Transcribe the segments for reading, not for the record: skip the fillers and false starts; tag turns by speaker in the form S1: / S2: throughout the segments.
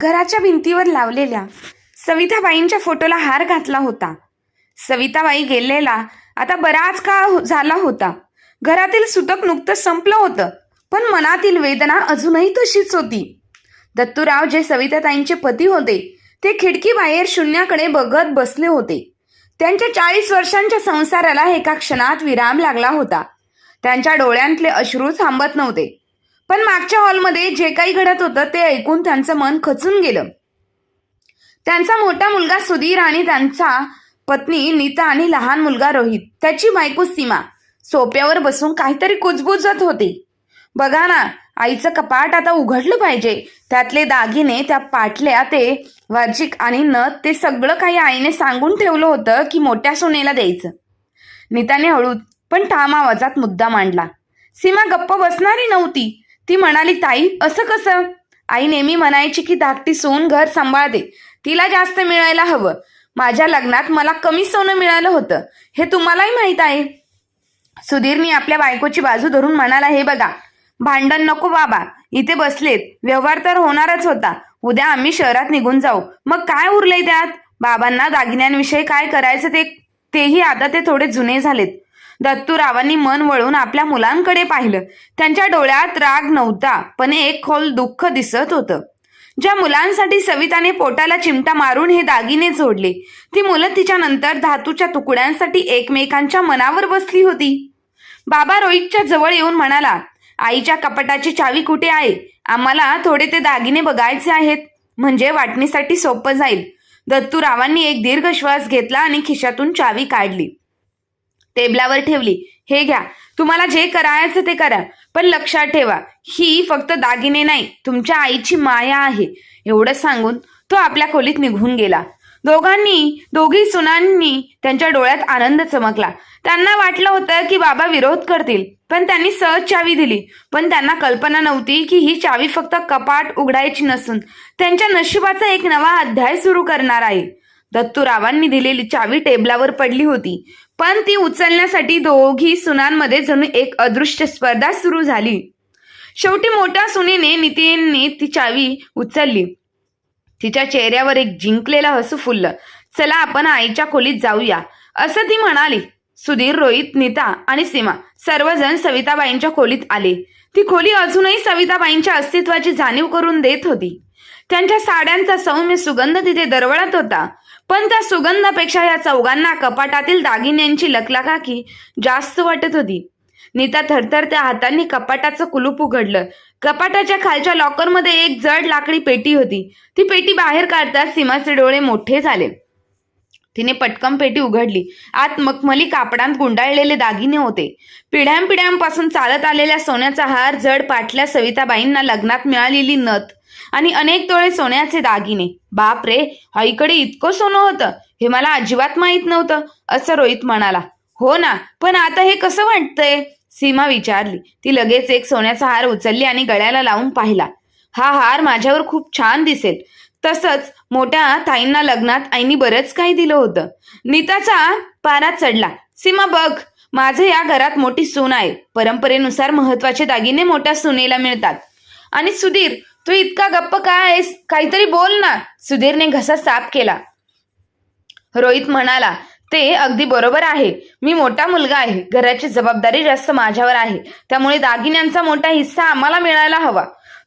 S1: घराच्या भिंतीवर लावलेल्या सविताबाईंच्या फोटोला हार घातला होता. सविताबाई गेलेला आता बराच काळ झाला होता. घरातील सुतक नुकतंच संपलं होतं, पण मनातील वेदना अजूनही तशीच होती. दत्तूराव जे सविताताईंचे पती होते ते खिडकीबाहेर शून्याकडे बघत बसले होते. त्यांच्या 40 वर्षांच्या संसाराला एका क्षणात विराम लागला होता. त्यांच्या डोळ्यांतले अश्रू थांबत नव्हते. पण मागच्या हॉलमध्ये जे काही घडत होतं ते ऐकून त्यांचं मन खचून गेलं. त्यांचा मोठा मुलगा सुधीर आणि त्यांचा पत्नी नीता आणि लहान मुलगा रोहित, त्याची बायको सीमा सोप्यावर बसून काहीतरी कुजबुजत होते. बघा ना, आईचं कपाट आता उघडलं पाहिजे. त्यातले दागिने, त्या पाटल्या, ते वार्षिक आणि नथ, ते सगळं काही आईने सांगून ठेवलं होतं की मोठ्या सोनेला द्यायचं. नीताने हळूच पण ठाम आवाजात मुद्दा मांडला. सीमा गप्प बसणारी नव्हती. ती म्हणाली, ताई असं कसं? आई नेहमी म्हणायची की धाकटी सून घर सांभाळते, तिला जास्त मिळायला हवं. माझ्या लग्नात मला कमी सोनं मिळालं होतं, हे तुम्हालाही माहीत आहे. सुधीरनी आपल्या बायकोची बाजू धरून म्हणाला, हे बघा, भांडण नको बाबा, इथे बसलेत, व्यवहार तर होणारच होता. उद्या आम्ही शहरात निघून जाऊ, मग काय उरलंय त्यात? बाबांना दागिन्यांविषयी काय करायचं तेही आता ते थोडे जुने झालेत. दत्तूरावांनी मन वळून आपल्या मुलांकडे पाहिलं. त्यांच्या डोळ्यात राग नव्हता, पण एक खोल दुःख दिसत होतं. ज्या मुलांसाठी सविताने पोटाला चिमटा मारून हे दागिने जोडले, ती मुलं तिच्या नंतर धातूच्या तुकड्यांसाठी एकमेकांच्या मनावर बसली होती. बाबा रोहितच्या जवळ येऊन म्हणाला, आईच्या कपाटाची चावी कुठे आहे? आम्हाला थोडे ते दागिने बघायचे आहेत, म्हणजे वाटणीसाठी सोपं जाईल. दत्तूरावांनी एक दीर्घ श्वास घेतला आणि खिशातून चावी काढली, टेबलावर ठेवली. हे घ्या, तुम्हाला जे करायचं ते करा, पण लक्षात ठेवा, ही फक्त दागिने नाही, तुमच्या आईची माया आहे. एवढं सांगून तो आपल्या खोलीत निघून गेला. दोघी सुनांनी त्यांच्या डोळ्यात आनंद चमकला. त्यांना वाटलं होतं की बाबा विरोध करतील, पण त्यांनी सहज चावी दिली. पण त्यांना कल्पना नव्हती की ही चावी फक्त कपाट उघडायची नसून त्यांच्या नशिबाचा एक नवा अध्याय सुरू करणार आहे. दत्तूरावांनी दिलेली चावी टेबलावर पडली होती, पण ती उचलण्यासाठी दोघी सुनांमध्ये जणू एक अदृश्य स्पर्धा सुरू झाली. शेवटी मोठ्या सुनेने नितीनने ती चावी उचलली. तिच्या चेहऱ्यावर एक जिंकलेलं हसू फुललं. चला आपण आईच्या खोलीत जाऊया, असं ती म्हणाली. सुधीर, रोहित, नीता आणि सीमा सर्वजण सविताबाईंच्या खोलीत आले. ती खोली अजूनही सविताबाईंच्या अस्तित्वाची जाणीव करून देत होती. त्यांच्या साड्यांचा सौम्य सुगंध तिथे दरवळत होता, पण त्या सुगंधापेक्षा या चौघांना कपाटातील दागिन्यांची लखलखाकी जास्त वाटत होती. नीता थरथरत्या हातांनी कपाटाचं कुलूप उघडलं. कपाटाच्या खालच्या लॉकरमध्ये एक जड लाकडी पेटी होती. ती पेटी बाहेर काढताच सीमाचे डोळे मोठे झाले. तिने पटकन पेटी उघडली. आत मखमली कापडात गुंडाळलेले दागिने होते. पिढ्यांपासून चालत आलेल्या सोन्याचा हार, जड पाटल्या, सविताबाईंना लग्नात मिळालेली नथ आणि अनेक तोळे सोन्याचे दागिने. बाप रे, आईकडे इतकं सोनं होतं, हे मला अजिबात माहीत नव्हतं, असं रोहित म्हणाला. हो ना, पण आता हे कसं वाटतंय? सीमा विचारली. ती लगेच एक सोन्याचा हार उचलली आणि गळ्याला लावून पाहिला. हा हार माझ्यावर खूप छान दिसेल. तसंच मोठ्या ताईंना लग्नात आईनी बरंच काही दिलं होतं. नीताचा पारा चढला. सीमा बघ, माझं या घरात मोठी सून आहे. परंपरेनुसार महत्वाचे दागिने मोठ्या सुनेला मिळतात. आणि सुधीर, तू इतका गप्प काय आहेस? काहीतरी बोल ना. सुधीरने घसा साफ केला. रोहित म्हणाला, ते अगदी बरोबर आहे. मी मोठा मुलगा आहे, घराची जबाबदारी जास्त माझ्यावर आहे, त्यामुळे दागिन्यांचा मोठा हिस्सा आम्हाला मिळायला हवा.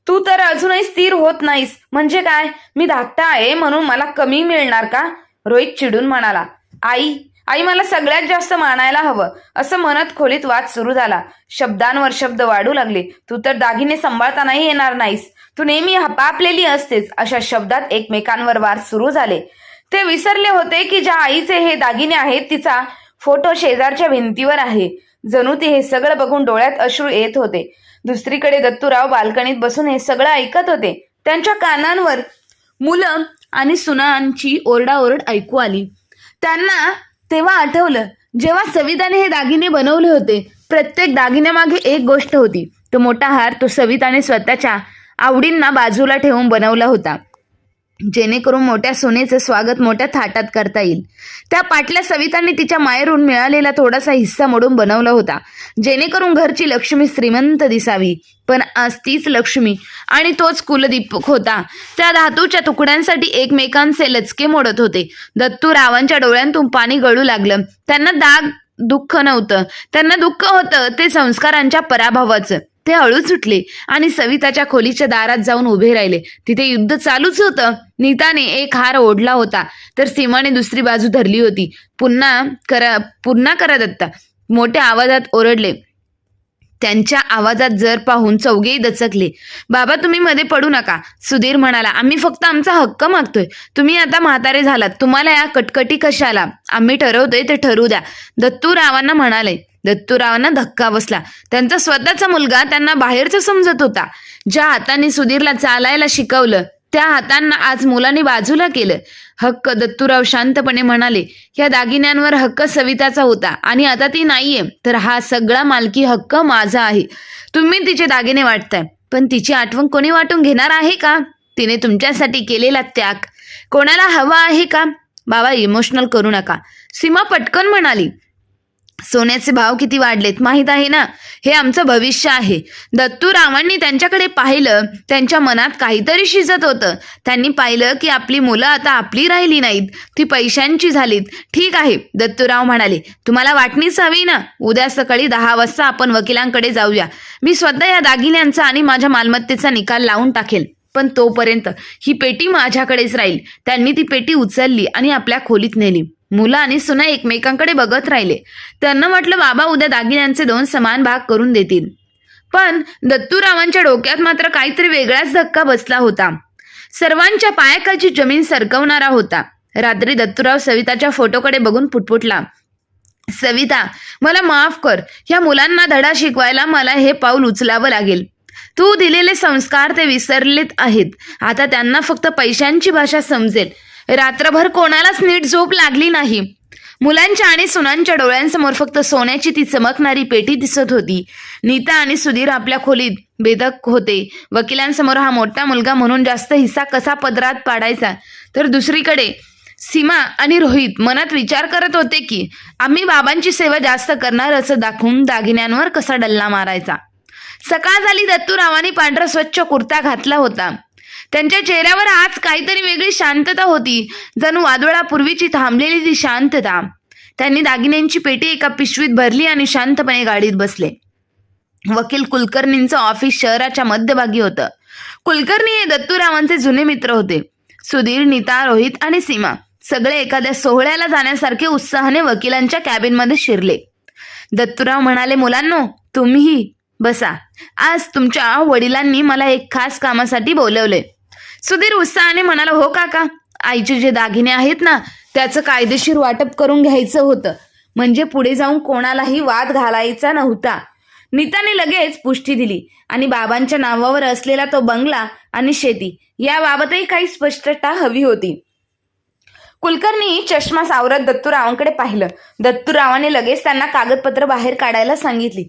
S1: तू तर अजूनही स्थिर होत नाहीस. म्हणजे काय, मी धाकटा आहे म्हणून मला कमी मिळणार का? रोहित चिडून म्हणाला. आई मला सगळ्यात जास्त मानायला हवं, असं म्हणत खोलीत वाद सुरू झाला. शब्दांवर शब्द वाढू लागले. तू तर दागिने सांभाळतानाही येणार नाहीस, तू नेहमी हपापलेली असतेस, अशा शब्दात एकमेकांवर वार सुरू झाले. ते विसरले होते की ज्या आईचे हे दागिने आहेत तिचा फोटो शेजारच्या भिंतीवर आहे. जणू ती हे सगळं बघून डोळ्यात अश्रू येत होते. दुसरीकडे दत्तूराव बाल्कनीत बसून हे सगळं ऐकत होते. त्यांच्या कानांवर मुलं आणि सुनांची ओरडाओरड ऐकू आली. त्यांना तेव्हा आठवलं जेव्हा सविताने हे दागिने बनवले होते. प्रत्येक दागिन्यामागे एक गोष्ट होती. तो मोठा हार तो सविताने स्वतःच्या आवडींना बाजूला ठेवून बनवला होता. जेणेकरून मोठ्या सोन्याचं स्वागत मोठ्या थाटात करता येईल. त्या पाटल्या सविताने तिच्या माहेरून मिळालेला थोडासा हिस्सा मोडून बनवला होता, जेणेकरून घरची लक्ष्मी श्रीमंत दिसावी. पण आज तीच लक्ष्मी आणि तोच कुलदीपक होता त्या धातूच्या तुकड्यांसाठी एकमेकांचे लचके मोडत होते. दत्तूरावांच्या डोळ्यांतून पाणी गळू लागलं. त्यांना दुःख नव्हतं, त्यांना दुःख होतं ते संस्कारांच्या पराभवाचं. ते हळूच उठले आणि सविताच्या खोलीच्या दारात जाऊन उभे राहिले. तिथे युद्ध चालूच होतं. नीताने एक हार ओढला होता तर सीमाने दुसरी बाजू धरली होती. पुन्हा करा दत्ता मोठ्या आवाजात ओरडले. त्यांच्या आवाजात जर पाहून चौघेही दचकले. बाबा तुम्ही मध्ये पडू नका, सुधीर म्हणाला. आम्ही फक्त आमचा हक्क मागतोय. तुम्ही आता म्हातारे झालात, तुम्हाला या कटकटी कशाला? आम्ही ठरवतोय ते ठरवू द्या, दत्तूरावांना म्हणाले. दत्तूरावांना धक्का बसला. त्यांचा स्वतःचा मुलगा त्यांना बाहेरचं समजत होता. ज्या हातांनी सुधीरला चालायला शिकवलं त्या हातांना आज मुलांनी बाजूला केलं. हक्क, दत्तूराव शांतपणे म्हणाले. या दागिन्यांवर हक्क सविताचा होता आणि आता ती नाहीये, तर हा सगळा मालकी हक्क माझा आहे. तुम्ही तिचे दागिने वाटताय, पण तिची आठवण कोणी वाटून घेणार आहे का? तिने तुमच्यासाठी केलेला त्याग कोणाला हवा आहे का? बाबा इमोशनल करू नका, सीमा पटकन म्हणाली. सोन्याचे भाव किती वाढलेत माहीत आहे ना? हे आमचं भविष्य आहे. दत्तूरावांनी त्यांच्याकडे पाहिलं. त्यांच्या मनात काहीतरी शिजत होतं. त्यांनी पाहिलं की आपली मुलं आता आपली राहिली नाहीत, ती पैशांची झालीत. ठीक आहे, दत्तूराव म्हणाले. तुम्हाला वाटणीच हवी ना? उद्या सकाळी 10 वाजता आपण वकिलांकडे जाऊया. मी स्वतः या दागिन्यांचा आणि माझ्या मालमत्तेचा निकाल लावून टाकेल. पण तोपर्यंत ही पेटी माझ्याकडेच राहील. त्यांनी ती पेटी उचलली आणि आपल्या खोलीत नेली. मुलं आणि सुना एकमेकांकडे बघत राहिले. त्यांना वाटलं बाबा उद्या दागिन्यांचे 2 समान भाग करून देतील. पण दत्तूरावांच्या डोक्यात मात्र काहीतरी वेगळाच धक्का बसला होता. सर्वांच्या पायाखालची जमीन सरकवणारा होता. रात्री दत्तूराव सविताच्या फोटोकडे बघून पुटपुटला. सविता, मला माफ कर. या मुलांना धडा शिकवायला मला हे पाऊल उचलावं लागेल. तू दिलेले संस्कार ते विसरलेत आहेत. आता त्यांना फक्त पैशांची भाषा समजेल. रात्रभर कोणालाच नीट झोप लागली नाही. मुलांच्या आणि सुनांच्या डोळ्यांसमोर फक्त सोन्याची ती चमकणारी पेटी दिसत होती. नीता आणि सुधीर आपल्या खोलीत बेधक होते. वकिलांसमोर हा मोठा मुलगा म्हणून जास्त हिस्सा कसा पदरात पाडायचा, तर दुसरीकडे सीमा आणि रोहित मनात विचार करत होते की आम्ही बाबांची सेवा जास्त करणार असं दाखवून दागिन्यांवर कसा डल्ला मारायचा. सकाळ झाली. दत्तूरावांनी पांढरा स्वच्छ कुर्ता घातला होता. त्यांच्या चेहऱ्यावर आज काहीतरी वेगळी शांतता होती, जणू वादळापूर्वीची थांबलेली ती शांतता. त्यांनी दागिन्यांची पेटी एका पिशवीत भरली आणि शांतपणे गाडीत बसले. वकील कुलकर्णींचं ऑफिस शहराच्या मध्यभागी होतं. कुलकर्णी हे दत्तूरावांचे जुने मित्र होते. सुधीर, नीता, रोहित आणि सीमा सगळे एखाद्या सोहळ्याला जाण्यासारखे उत्साहाने वकिलांच्या कॅबिनमध्ये शिरले. दत्तूराव म्हणाले, मुलांनो तुम्हीही बसा. आज तुमच्या वडिलांनी मला एक खास कामासाठी बोलवले. सुधीर उत्साहाने म्हणाला, हो काका, आईचे जे दागिने आहेत ना त्याचं कायदेशीर वाटप करून घ्यायचं होतं, म्हणजे पुढे जाऊन कोणालाही वाद घालायचा नव्हता. नीताने लगेच पुष्टी दिली. आणि बाबांच्या नावावर असलेला तो बंगला आणि शेती याबाबतही काही स्पष्टता हवी होती. कुलकर्णी चष्मा सावरत दत्तूरावांकडे पाहिलं. दत्तूरावांनी लगेच त्यांना कागदपत्र बाहेर काढायला सांगितली.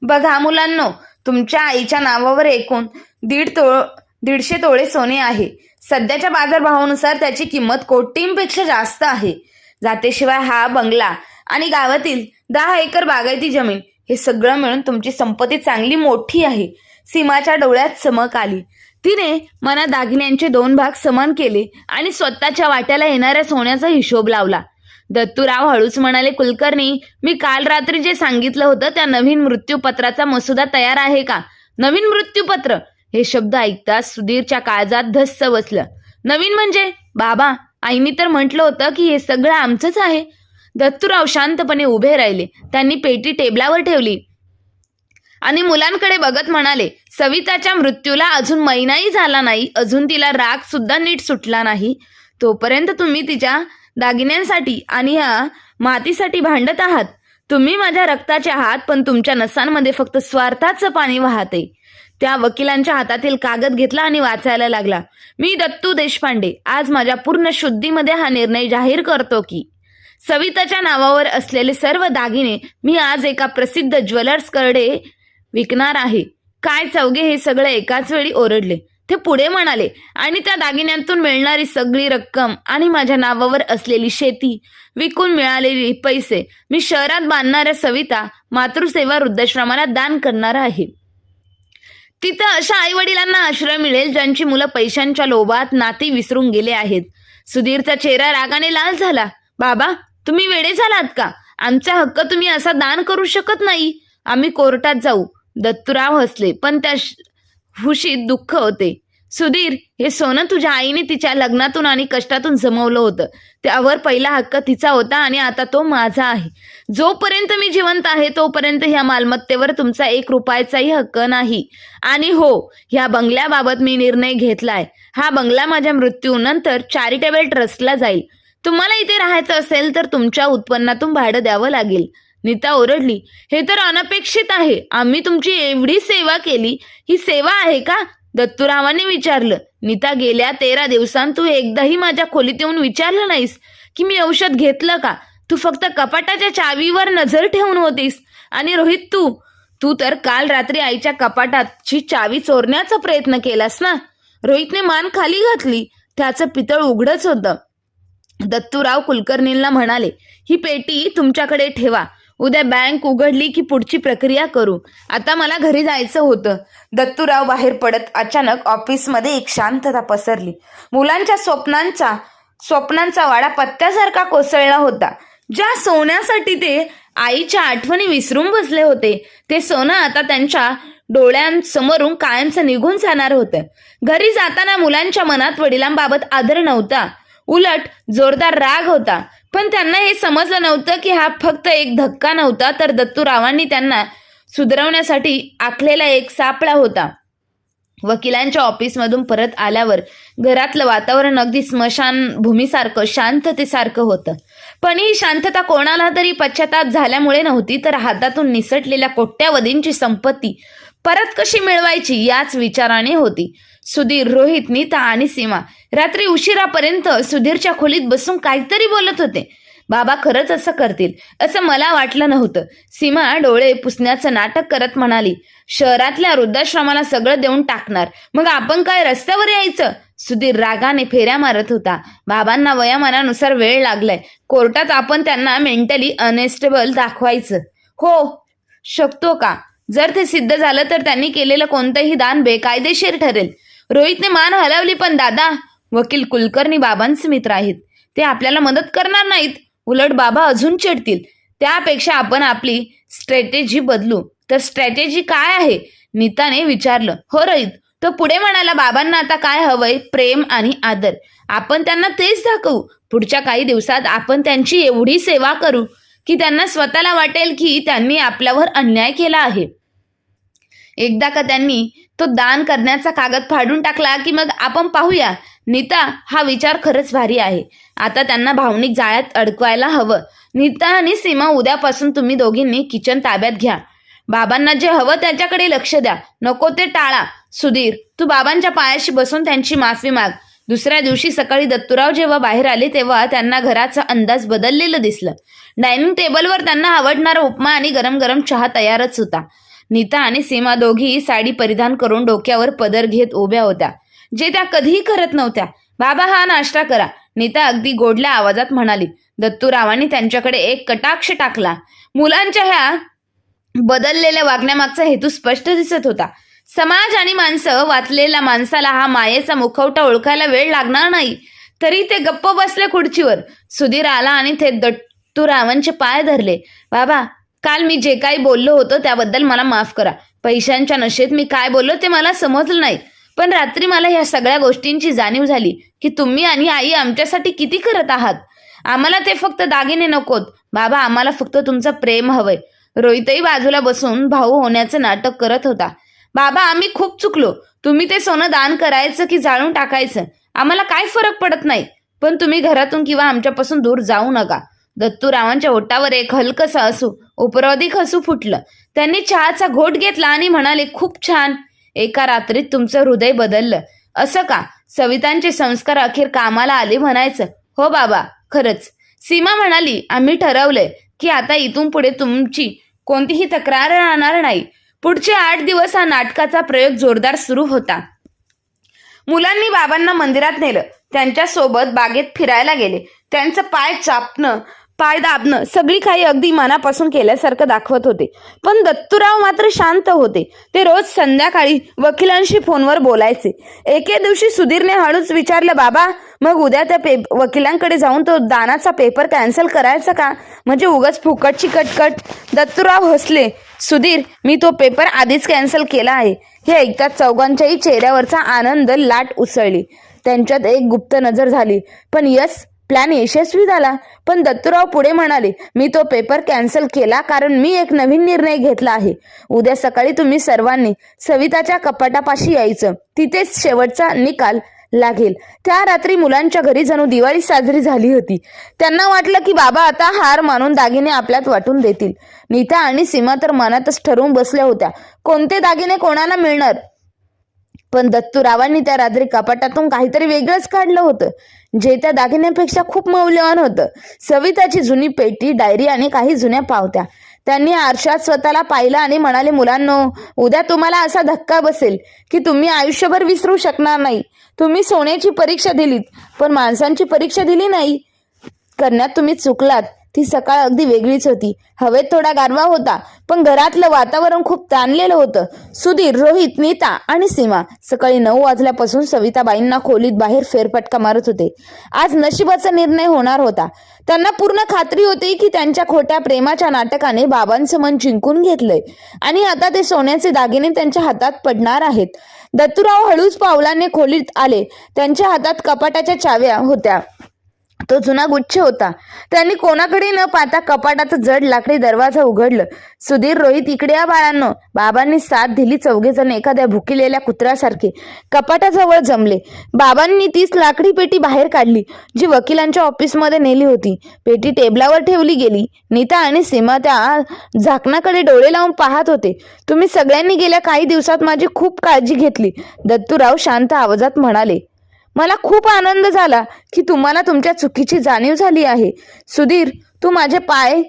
S1: बघा मुलांनो, तुमच्या आईच्या नावावर एकूण 150 तोळे सोने आहे. सध्याच्या बाजारभावानुसार त्याची किंमत कोटींपेक्षा जास्त आहे. जातेशिवाय हा बंगला आणि गावातील 10 एकर बागायती जमीन हे सगळं मिळून तुमची संपत्ती चांगली मोठी आहे. सीमाच्या डोळ्यात चमक आली. तिने मनात दागिन्यांचे 2 भाग समान केले आणि स्वतःच्या वाट्याला येणाऱ्या सोन्याचा हिशोब लावला. दत्तूराव हळूच म्हणाले, कुलकर्णी, मी काल रात्री जे सांगितलं होतं त्या नवीन मृत्यूपत्राचा मसुदा तयार आहे का? नवीन मृत्यूपत्र हे शब्द ऐकताच सुधीरच्या काळजात धस्स बसलं. नवीन म्हणजे? बाबा, आईनी तर म्हटलं होतं की हे सगळं आमचंच आहे. दत्तूराव शांतपणे उभे राहिले. त्यांनी पेटी टेबलावर ठेवली आणि मुलांकडे बघत म्हणाले, सविताच्या मृत्यूला अजून महिनाही झाला नाही. अजून तिला राग सुद्धा नीट सुटला नाही. तोपर्यंत तुम्ही तिच्या दागिन्यांसाठी आणि ह्या मातीसाठी भांडत आहात. तुम्ही माझ्या रक्ताचे आहात, पण तुमच्या नसांमध्ये फक्त स्वार्थाचं पाणी वाहते. त्या वकिलांच्या हातातील कागद घेतला आणि वाचायला लागला. मी दत्तू देशपांडे आज माझ्या पूर्ण शुद्धीमध्ये हा निर्णय जाहीर करतो की सविताच्या नावावर असलेले सर्व दागिने मी आज एका प्रसिद्ध ज्वेलर्सकडे विकणार आहे. काय चौघे हे सगळे एकाच वेळी ओरडले. ते पुढे म्हणाले, आणि त्या दागिन्यांतून मिळणारी सगळी रक्कम आणि माझ्या नावावर असलेली शेती विकून मिळालेले पैसे मी शहरात बांधणाऱ्या सविता मातृसेवा वृद्धाश्रमाला दान करणार आहे. तिथं अशा आई वडिलांना आश्रय मिळेल ज्यांची मुलं पैशांच्या लोभात नाती विसरून गेले आहेत. सुधीरचा चेहरा रागाने लाल झाला. बाबा, तुम्ही वेडे झालात का? आमचा हक्क तुम्ही असा दान करू शकत नाही. आम्ही कोर्टात जाऊ. दत्तूराव हसले, पण त्या हुशीत दुःख होते. सुधीर, हे सोनं तुझ्या आईने तिच्या लग्नातून आणि कष्टातून जमवलं होतं. त्यावर पहिला हक्क तिचा होता आणि आता तो माझा आहे. जोपर्यंत मी जिवंत आहे तोपर्यंत ह्या मालमत्तेवर तुमचा 1 रुपयाचाही हक्क नाही. आणि हो, ह्या बंगल्याबाबत मी निर्णय घेतलाय. हा बंगला माझ्या मृत्यूनंतर चॅरिटेबल ट्रस्टला जाईल. तुम्हाला इथे राहायचं असेल तर तुमच्या उत्पन्नातून भाडं द्यावं लागेल. नीता ओरडली, हे तर अनपेक्षित आहे. आम्ही तुमची एवढी सेवा केली, ही सेवा आहे का? दत्तूरावांनी विचारलं. नीता, गेल्या 13 दिवसांत तू एकदाही माझ्या खोलीत येऊन विचारलं नाहीस की मी औषध घेतलं का? तू फक्त कपाटाच्या चावीवर नजर ठेवून होतीस. आणि रोहित, तू तर काल रात्री आईच्या कपाटाची चावी चोरण्याचा प्रयत्न केलास ना? रोहितने मान खाली घातली. त्याचं पितळ उघडच होतं. दत्तूराव कुलकर्णींना म्हणाले, ही पेटी तुमच्याकडे ठेवा. उद्या बँक उघडली की पुढची प्रक्रिया करू. आता मला घरी जायचं होतं. दत्तूराव बाहेर पडत अचानक ऑफिसमध्ये एक शांतता पसरली. मुलांच्या स्वप्नांचा वाडा पत्त्यासारखा कोसळला होता. ज्या सोन्यासाठी ते आईच्या आठवणी विसरून बसले होते, ते सोनं आता त्यांच्या डोळ्यांसमोरून कायमचं निघून जाणार होतं. घरी जाताना मुलांच्या मनात वडिलांबाबत आदर नव्हता, उलट जोरदार राग होता. पण त्यांना हे समजलं नव्हतं की हा फक्त एक धक्का नव्हता, तर दत्तूरावांनी त्यांना सुधारवण्यासाठी आखलेला एक सापळा होता. वकिलांच्या ऑफिसमधून परत आल्यावर घरातलं वातावरण अगदी स्मशानभूमीसारखं शांततेसारखं होतं. पण ही शांतता कोणाला तरी पश्चाताप झाल्यामुळे नव्हती, तर हातातून निसटलेल्या कोट्यावधींची संपत्ती परत कशी मिळवायची याच विचाराने होती. सुधीर, रोहित, नीता आणि सीमा रात्री उशिरापर्यंत सुधीरच्या खोलीत बसून काहीतरी बोलत होते. बाबा खरंच असं करतील असं मला वाटलं नव्हतं. सीमा डोळे पुसण्याचं नाटक करत म्हणाली, शहरातल्या वृद्धाश्रमाला सगळं देऊन टाकणार, मग आपण काय रस्त्यावर यायचं? सुधीर रागाने फेऱ्या मारत होता. बाबांना वयामानानुसार वेळ लागलाय. कोर्टात आपण त्यांना मेंटली अनस्टेबल दाखवायचं. हो शकतो का? जर ते सिद्ध झालं तर त्यांनी केलेलं कोणतंही दान बेकायदेशीर ठरेल. रोहितने मान हलवली, पण दादा, वकील कुलकर्णी बाबांचे मित्र आहेत. ते आपल्याला मदत करणार नाहीत. उलट बाबा अजून चिडतील. त्यापेक्षा आपण आपली स्ट्रॅटेजी बदलू. तर स्ट्रॅटेजी काय आहे? नीताने विचारलं. हो रोहित, तो पुढे म्हणाला, बाबांना आता काय हवंय? प्रेम आणि आदर. आपण त्यांना तेच दाखवू. पुढच्या काही दिवसात आपण त्यांची एवढी सेवा करू की त्यांना स्वतःला वाटेल की त्यांनी आपल्यावर अन्याय केला आहे. एकदा का त्यांनी तो दान करण्याचा कागद फाडून टाकला की मग आपण पाहूया. नीता, हा विचार खरंच भारी आहे. आता त्यांना भावनिक जाळ्यात अडकवायला हवं. नीता आणि सीमा, उद्यापासून तुम्ही दोघींनी किचन ताब्यात घ्या. बाबांना जे हवं त्याच्याकडे लक्ष द्या, नको ते टाळा. सुधीर, तू बाबांच्या पायाशी बसून त्यांची माफी माग. दुसऱ्या दिवशी सकाळी दत्तूराव जेव्हा बाहेर आले तेव्हा त्यांना घराचा अंदाज बदललेलं दिसलं. डायनिंग टेबलवर त्यांना आवडणारा उपमा आणि गरम गरम चहा तयारच होता. नीता आणि सीमा दोघी साडी परिधान करून डोक्यावर पदर घेत उभ्या होत्या, जे त्या कधीही करत नव्हत्या. बाबा, हा नाश्ता करा. नीता अगदी गोडल्या आवाजात म्हणाली. दत्तूरावांनी त्यांच्याकडे एक कटाक्ष टाकला. मुलांच्या ह्या बदललेल्या वागण्यामागचा हेतू स्पष्ट दिसत होता. समाज आणि माणसं वाचलेल्या माणसाला हा मायेचा मुखवटा ओळखायला वेळ लागणार नाही. तरी ते गप्प बसले खुर्चीवर. सुधीर आला आणि ते दत्तूरावांचे पाय धरले. बाबा, काल मी जे काही बोललो होतो त्याबद्दल मला माफ करा. पैशांच्या नशेत मी काय बोललो ते मला समजलं नाही. पण रात्री मला ह्या सगळ्या गोष्टींची जाणीव झाली की तुम्ही आणि आई आमच्यासाठी किती करत आहात. आम्हाला ते फक्त दागिने नकोत बाबा, आम्हाला फक्त तुमचं प्रेम हवंय. रोहितही बाजूला बसून भाऊ होण्याचं नाटक करत होता. बाबा, आम्ही खूप चुकलो. तुम्ही ते सोनं दान करायचं की जाळून टाकायचं आम्हाला काय फरक पडत नाही, पण तुम्ही घरातून किंवा आमच्यापासून दूर जाऊ नका. दत्तूरावांच्या ओठावर एक हलकंसं हसू, उपरोधिक हसू फुटलं. त्यांनी चहाचा घोट घेतला आणि म्हणाले, खूप छान. एका रात्रीत तुमचं हृदय बदललं असं का? सवितांचे संस्कार अखेर कामाला आले म्हणायचं. हो बाबा, खरंच. सीमा म्हणाली, आम्ही ठरवलंय की आता इथून पुढे तुमची कोणतीही तक्रार राहणार नाही. पुढचे 8 दिवस हा नाटकाचा प्रयोग जोरदार सुरू होता. मुलांनी बाबांना मंदिरात नेलं, त्यांच्यासोबत बागेत फिरायला गेले. त्यांचं पाय चापणं, पाय दाबणं सगळी काही अगदी मनापासून केल्यासारखं दाखवत होते. पण दत्तूराव मात्र शांत होते. ते रोज संध्याकाळी वकिलांशी फोनवर बोलायचे. एके दिवशी सुधीरने हळूच विचारलं, बाबा मग उद्या त्या वकिलांकडे जाऊन तो दानाचा पेपर कॅन्सल करायचा का? म्हणजे उगाच फुकटची कटकट. दत्तूराव हसले. सुधीर, मी तो पेपर आधीच कॅन्सल केला आहे. हे ऐकताच चौघांच्याही चेहऱ्यावरचा आनंद लाट उसळली. त्यांच्यात एक गुप्त नजर झाली. पण प्लॅन यशस्वी झाला. पण दत्तूराव पुढे म्हणाले, मी तो पेपर कॅन्सल केला कारण मी एक नवीन निर्णय घेतला आहे. उद्या सकाळी तुम्ही सर्वांनी सविताच्या कपाटापाशी यायचं. तिथेच शेवटचा निकाल लागेल. त्या रात्री मुलांच्या घरी जणू दिवाळी साजरी झाली होती. त्यांना वाटलं की बाबा आता हार मानून दागिने आपल्यात वाटून देतील. नीता आणि सीमा तर मनातच ठरवून बसल्या होत्या कोणते दागिने कोणाला मिळणार. पण दत्तूरावांनी त्या रात्री कपाटातून काहीतरी वेगळंच काढलं होतं, जे त्या दागिन्यांपेक्षा खूप मौल्यवान होतं. सविताची जुनी पेटी, डायरी आणि काही जुन्या पावत्या. त्यांनी आरशात स्वतःला पाहिलं आणि म्हणाले, मुलांनो, उद्या तुम्हाला असा धक्का बसेल की तुम्ही आयुष्यभर विसरू शकणार नाही. तुम्ही सोन्याची परीक्षा दिलीत, पण माणसांची परीक्षा दिली नाही. करण्यात तुम्ही चुकलात. ती सकाळ अगदी वेगळीच होती. हवेत थोडा गारवा होता, पण घरातलं वातावरण खूप ताणलेलं होतं. सुधीर, रोहित, नीता आणि सीमा सकाळी 9 वाजल्यापासून सविताबाईंना खोलीत बाहेर फेरफटका मारत होते. आज नशिबाचा निर्णय होणार होता. त्यांना पूर्ण खात्री होती की त्यांच्या खोट्या प्रेमाच्या नाटकाने बाबांचं मन जिंकून घेतलंय आणि आता ते सोन्याचे दागिने त्यांच्या हातात पडणार आहेत. दत्तूराव हळूच पावलाने खोलीत आले. त्यांच्या हातात कपाटाच्या चाव्या होत्या. तो जुना गुच्छ होता. त्यांनी कोणाकडे न पाहता कपाटाचा जड लाकडी दरवाजा उघडलं. सुधीर, रोहित, इकडे या बाळांनो. बाबांनी साथ दिली. चौघेजण एखाद्या भुकिलेल्या कुत्र्यासारखे कपाटाजवळ जमले. बाबांनी तीच लाकडी पेटी बाहेर काढली, जी वकिलांच्या ऑफिसमध्ये नेली होती. पेटी टेबलावर ठेवली गेली. नीता आणि सीमा त्या झाकणाकडे डोळे लावून पाहत होते. तुम्ही सगळ्यांनी गेल्या काही दिवसात माझी खूप काळजी घेतली, दत्तूराव शांत आवाजात म्हणाले. मला खूप आनंद झाला की तुम्हाला तुमच्या चुकीची जाणीव झाली आहे. सुधीर, तू माझे पाय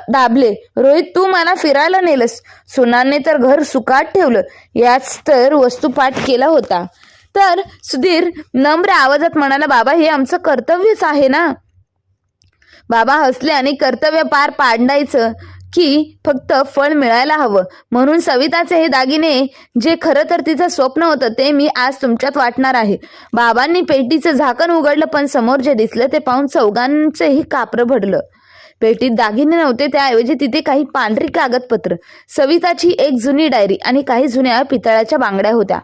S1: दाबले. रोहित, तू मला फिरायला नेलंस. सुनाने तर घर सुकाट ठेवलं. याच तर वस्तुपाठ केला होता. तर सुधीर नम्र आवाजात म्हणाला, बाबा हे आमचं कर्तव्यच आहे ना. बाबा हसले आणि कर्तव्य पार पाडायचं की फक्त फळ मिळायला हवं, म्हणून सविताचे हे दागिने, जे खरं तर तिचं स्वप्न होतं, ते मी आज तुमच्यात वाटणार आहे. बाबांनी पेटीचं झाकण उघडलं, पण समोर जे दिसलं ते पाहून चौघांचंही कापरं भरलं. पेटीत दागिने नव्हते. त्याऐवजी तिथे काही पांढरी कागदपत्र, सविताची एक जुनी डायरी आणि काही जुन्या पितळाच्या बांगड्या होत्या.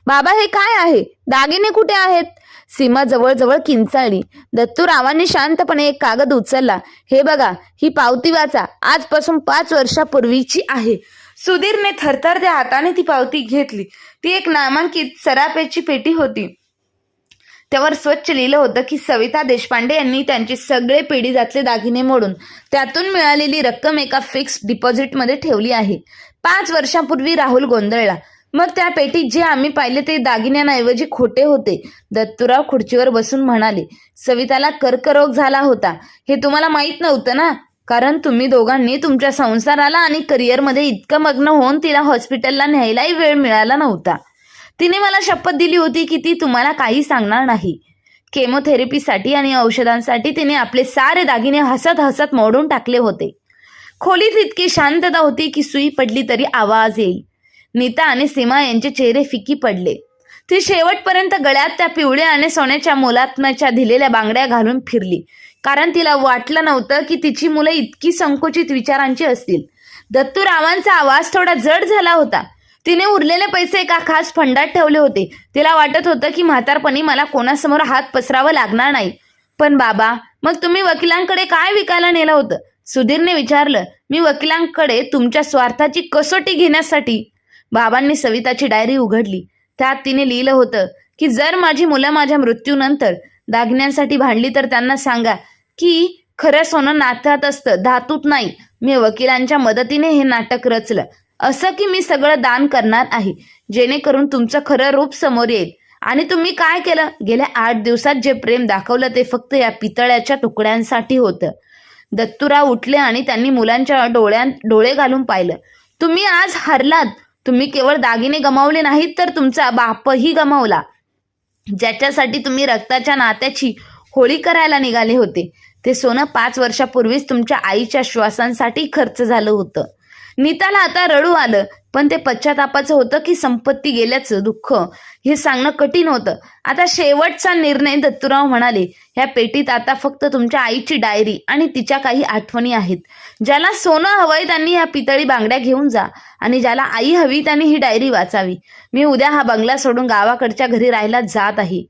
S1: बाबा हे काय आहे? दागिने कुठे आहेत? सीमा जवळजवळ किंचाळली. दत्तूरावांनी शांतपणे एक कागद उचलला. हे बघा, ही पावती वाचा. आजपासून 5 वर्षापूर्वीची आहे. सुधीरने थरथरत्या हाताने ती पावती घेतली. ती एक नामांकित सरापेची पेटी होती. त्यावर स्वच्छ लिहिलं होतं की सविता देशपांडे यांनी त्यांचे सगळे पेढीजातले दागिने मोडून त्यातून मिळालेली रक्कम एका फिक्स डिपॉझिटमध्ये ठेवली आहे. 5 वर्षांपूर्वी राहुल गोंधळला. मग त्या पेटीत जे आम्ही पाहिले ते दागिन्यांऐवजी खोटे होते. दत्तूराव खुर्चीवर बसून म्हणाले, सविताला कर्करोग झाला होता. हे तुम्हाला माहीत नव्हतं ना, कारण तुम्ही दोघांनी तुमच्या संसाराला आणि करिअरमध्ये इतकं मग्न होऊन तिला हॉस्पिटलला न्यायलाही वेळ मिळाला नव्हता. तिने मला शपथ दिली होती की ती तुम्हाला काही सांगणार नाही. केमोथेरपीसाठी आणि औषधांसाठी तिने आपले सारे दागिने हसत हसत मोडून टाकले होते. खोलीत इतकी शांतता होती की सुई पडली तरी आवाज येईल. नीता आणि सीमा यांचे चेहरे फिकी पडले. ती शेवटपर्यंत गळ्यात त्या पिवळ्या आणि सोन्याच्या मोलात्म्याच्या दिलेल्या बांगड्या घालून फिरली, कारण तिला वाटलं नव्हतं की तिची मुलं इतकी संकुचित विचारांची असतील. दत्तूरावांचा आवाज थोडा जड झाला होता. तिने उरलेले पैसे एका खास फंडात ठेवले होते. तिला वाटत होतं की म्हातारपणी मला कोणासमोर हात पसरावं लागणार नाही. पण बाबा, मग तुम्ही वकिलांकडे काय विकायला नेलं होतं? सुधीरने विचारलं. मी वकिलांकडे तुमच्या स्वार्थाची कसोटी घेण्यासाठी. बाबांनी सविताची डायरी उघडली. त्यात तिने लिहिलं होतं की जर माझी मुलं माझ्या मृत्यूनंतर दागिन्यांसाठी भांडली तर त्यांना सांगा की खरं सोनं नात्यात असतं, धातूत नाही. मी वकिलांच्या मदतीने हे नाटक रचलं, असं की मी सगळं दान करणार आहे, जेणेकरून तुमचं खरं रूप समोर येईल. आणि तुम्ही काय केलं? गेल्या 8 दिवसात जे प्रेम दाखवलं ते फक्त या पितळ्याच्या तुकड्यांसाठी होतं. दत्तूराव उठले आणि त्यांनी मुलांच्या डोळ्यात डोळे घालून पाहिलं. तुम्ही आज हरलात. तुम्ही केवळ दागिने गमावले नाहीत, तर तुमचा बापही गमावला. ज्याच्यासाठी तुम्ही रक्ताच्या नात्याची होळी करायला निघाले होते, ते सोनं 5 वर्षापूर्वीच तुमच्या आईच्या श्वासांसाठी खर्च झालं होतं. नीताला आता रडू आलं, पण ते पश्चातापाचं होतं की संपत्ती गेल्याचं दुःख हे सांगणं कठीण होतं. आता शेवटचा निर्णय दत्तूराव म्हणाले, ह्या पेटीत आता फक्त तुमच्या आईची डायरी आणि तिच्या काही आठवणी आहेत. ज्याला सोनं हवंय त्यांनी ह्या पितळी बांगड्या घेऊन जा आणि ज्याला आई हवी त्यांनी ही डायरी वाचावी. मी उद्या हा बंगला सोडून गावाकडच्या घरी राहायला जात आहे.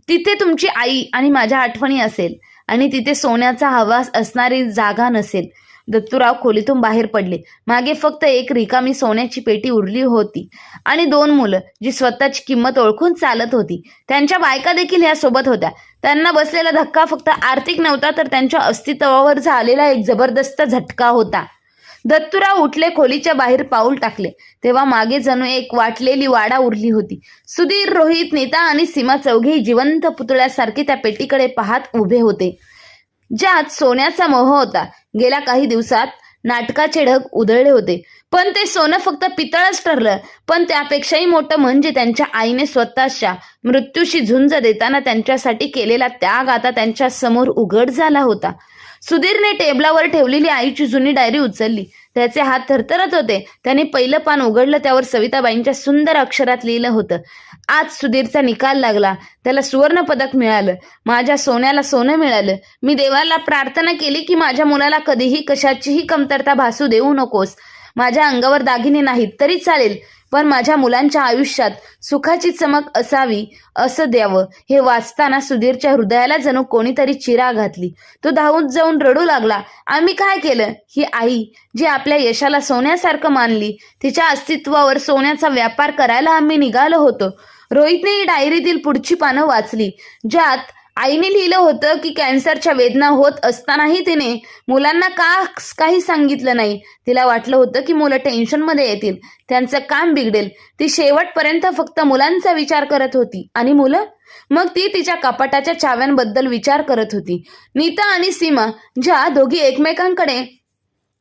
S1: तिथे तुमची आई आणि माझ्या आठवणी असेल आणि तिथे सोन्याचा हवास असणारी जागा नसेल. दत्तूराव खोलीतून बाहेर पडले. मागे फक्त एक रिकामी सोन्याची पेटी उरली होती आणि 2 मुलं जी स्वतःची किंमत ओळखून चालत होती. त्यांच्या बायका देखील ह्या सोबत होत्या. त्यांना बसलेला धक्का फक्त आर्थिक नव्हता, तर त्यांच्या अस्तित्वावर झालेला एक जबरदस्त झटका होता. दत्तूराव उठले, खोलीच्या बाहेर पाऊल टाकले, तेव्हा मागे जणू एक वाटलेली वाडा उरली होती. सुधीर, रोहित, नीता आणि सीमा चौघेही जिवंत पुतळ्यासारखे त्या पेटीकडे पाहत उभे होते, ज्यात सोन्याचा मोह होता. गेल्या काही दिवसात नाटकाचे ढग उधळले होते, पण ते सोनं फक्त पितळच ठरलं. पण त्यापेक्षाही मोठं म्हणजे त्यांच्या आईने स्वतःच्या मृत्यूशी झुंज देताना त्यांच्यासाठी केलेला त्याग आता त्यांच्या समोर उघड झाला होता. सुधीरने टेबलावर ठेवलेली आईची जुनी डायरी उचलली. त्याचे हात थरथरत होते. त्याने पहिलं पान उघडलं, त्यावर सविताबाईंच्या सुंदर अक्षरात लिहिलं होतं, आज सुधीरचा निकाल लागला. त्याला सुवर्ण पदक मिळालं. माझ्या सोन्याला सोनं मिळालं. मी देवाला प्रार्थना केली की माझ्या मुलाला कधीही कशाचीही कमतरता भासू देऊ नकोस. माझ्या अंगावर दागिने नाहीत तरी चालेल, पण माझ्या मुलांच्या आयुष्यात सुखाची चमक असावी असं द्यावं. हे वाचताना सुधीरच्या हृदयाला जणू कोणीतरी चिरा घातली. तो धावून जाऊन रडू लागला. आम्ही काय केलं? ही आई जी आपल्या यशाला सोन्यासारखं मानली, तिच्या अस्तित्वावर सोन्याचा व्यापार करायला आम्ही निघालो होतो. रोहितने ही डायरीतील पुढची पानं वाचली, ज्यात आईने लिहिलं होतं की कॅन्सरच्या वेदना होत असतानाही तिने मुलांना काही सांगितलं नाही. तिला वाटलं होतं की मुलं टेन्शनमध्ये येतील, त्यांचं काम बिघडेल. ती शेवटपर्यंत फक्त मुलांचा विचार करत होती. आणि मुलं? मग ती तिच्या कपाटाच्या चाव्यांबद्दल विचार करत होती. नीता आणि सीमा, ज्या दोघी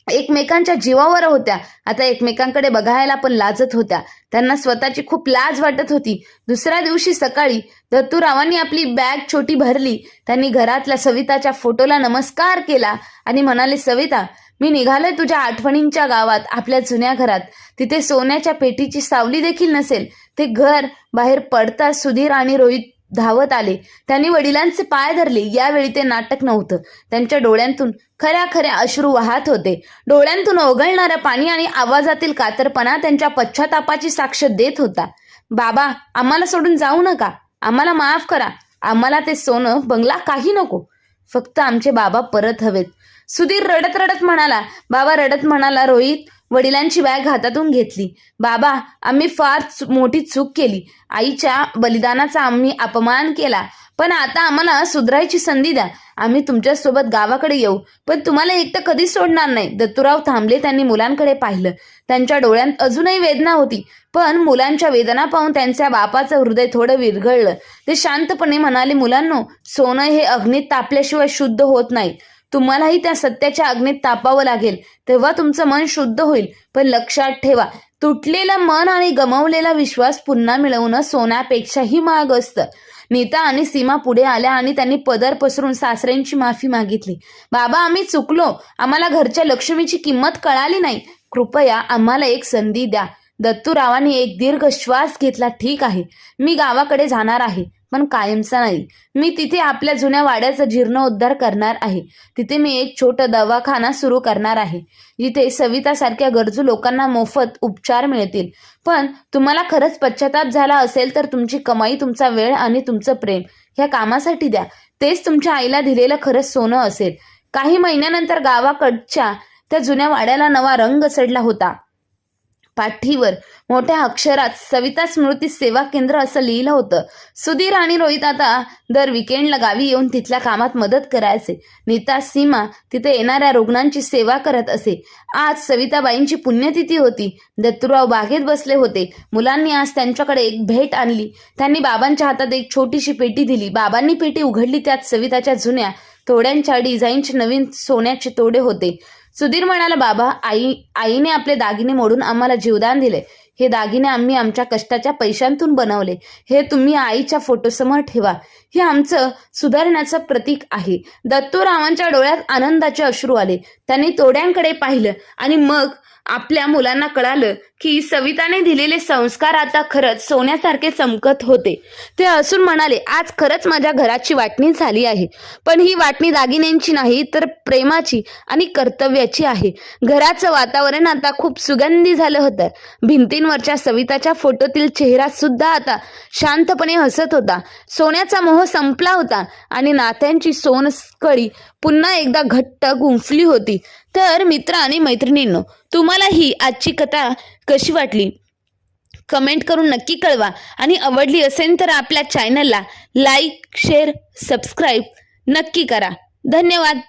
S1: एकमेकांच्या जीवावर होत्या, आता एकमेकांकडे बघायला पण लाजत होत्या. त्यांना स्वतःची खूप लाज वाटत होती. दुसऱ्या दिवशी सकाळी दत्तूरावांनी आपली बॅग छोटी भरली. त्यांनी घरातल्या सविताच्या फोटोला नमस्कार केला आणि म्हणाले, सविता, मी निघालोय तुझ्या आठवणींच्या गावात, आपल्या जुन्या घरात. तिथे सोन्याच्या पेटीची सावली देखील नसेल. ते घर बाहेर पडताच सुधीर आणि रोहित धावत आले. त्यांनी वडिलांचे पाय धरले. यावेळी ते नाटक नव्हतं. त्यांच्या डोळ्यांतून खऱ्या अश्रू वाहत होते. डोळ्यांतून ओघळणारं पाणी आणि आवाजातील कातरपणा त्यांच्या पश्चातापाची साक्ष देत होता. बाबा, आम्हाला सोडून जाऊ नका. आम्हाला माफ करा. आम्हाला ते सोनं, बंगला काही नको. फक्त आमचे बाबा परत हवेत. सुधीर रडत रडत म्हणाला. बाबा रडत म्हणाला, रोहित वडिलांची बॅग हातातून घेतली. बाबा, आम्ही फार मोठी चूक केली. आईच्या बलिदानाचा आम्ही अपमान केला. पण आता आम्हाला सुधारायची संधी द्या. आम्ही तुमच्यासोबत गावाकडे येऊ, पण तुम्हाला एकटं कधी सोडणार नाही. दत्तूराव थांबले. त्यांनी मुलांकडे पाहिलं. त्यांच्या डोळ्यात अजूनही वेदना होती, पण मुलांच्या वेदना पाहून त्यांच्या बापाचं हृदय थोडं विरघळलं. ते शांतपणे म्हणाले, मुलांनो, सोनं हे अग्नीत तापल्याशिवाय शुद्ध होत नाही. तुम्हालाही त्या सत्याच्या अग्नीत तापावं लागेल, तेव्हा तुमचं मन शुद्ध होईल. पण लक्षात ठेवा, तुटलेलं मन आणि गमावलेला विश्वास पुन्हा मिळवणं सोन्यापेक्षाही महाग असतं. नीता आणि सीमा पुढे आल्या आणि त्यांनी पदर पसरून सासऱ्यांची माफी मागितली. बाबा, आम्ही चुकलो. आम्हाला घरच्या लक्ष्मीची किंमत कळाली नाही. कृपया आम्हाला एक संधी द्या. दत्तूरावांनी एक दीर्घ श्वास घेतला. ठीक आहे, मी गावाकडे जाणार आहे, पण कायमचा नाही. मी तिथे आपल्या जुन्या वाड्याचा जीर्णोद्धार करणार आहे. तिथे मी एक छोटा दवाखाना सुरू करणार आहे, जिथे सवितासारख्या गरजू लोकांना मोफत उपचार मिळतील. पण तुम्हाला खरंच पश्चाताप झाला असेल तर तुमची कमाई, तुमचा वेळ आणि तुमचं प्रेम ह्या कामासाठी द्या. तेच तुमच्या आईला दिलेलं खरंच सोनं असेल. काही महिन्यानंतर गावाकडच्या त्या जुन्या वाड्याला नवा रंग चढला होता. पाठीवर मोठ्या अक्षरात सविता स्मृती सेवा केंद्र असं लिहिलं होतं. सुधीर आणि रोहित आता दर विकेंडला गावी येऊन तिथल्या कामात मदत करायचे. नीता, सीमा तिथे येणाऱ्या रुग्णांची सेवा करत असे. आज सविताबाईंची पुण्यतिथी होती. दत्तूराव बागेत बसले होते. मुलांनी आज त्यांच्याकडे एक भेट आणली. त्यांनी बाबांच्या हातात एक छोटीशी पेटी दिली. बाबांनी पेटी उघडली. त्यात सविताच्या जुन्या तोड्यांच्या डिझाईनचे नवीन सोन्याचे तोडे होते. सुधीर म्हणाला, बाबा, आईने आपले दागिने मोडून आम्हाला जीवदान दिले. हे दागिने आम्ही आमच्या कष्टाच्या पैशांतून बनवले. हे तुम्ही आईच्या फोटोसमोर ठेवा. हे आमचं सुधारण्याचं प्रतीक आहे. दत्तूरावांच्या डोळ्यात आनंदाचे अश्रू आले. त्यांनी तोड्यांकडे पाहिलं आणि मग आपल्या मुलांना कळालं की सविताने दिलेले संस्कार आता खरंच सोन्यासारखे चमकत होते. ते हसून म्हणाले, आज खरंच माझ्या घराची वाटणी झाली आहे. पण ही वाटणी दागिन्यांची नाही तर प्रेमाची आणि कर्तव्याची आहे. घराचं वातावरण आता खूप सुगंधी झालं होतं. भिंतींवरच्या सविताच्या फोटोतील चेहरा सुद्धा आता शांतपणे हसत होता. सोन्याचा मोह संपला होता आणि नात्यांची सोनकळी पुन्हा एकदा घट्ट गुंफली होती. तर मित्र आणि मैत्रिणींनो, तुम्हाला ही आजची कथा कशी वाटली कमेंट करून नक्की कळवा. आणि आवडली असेल तर आपल्या चॅनलला लाईक, शेअर, सबस्क्राईब नक्की करा. धन्यवाद.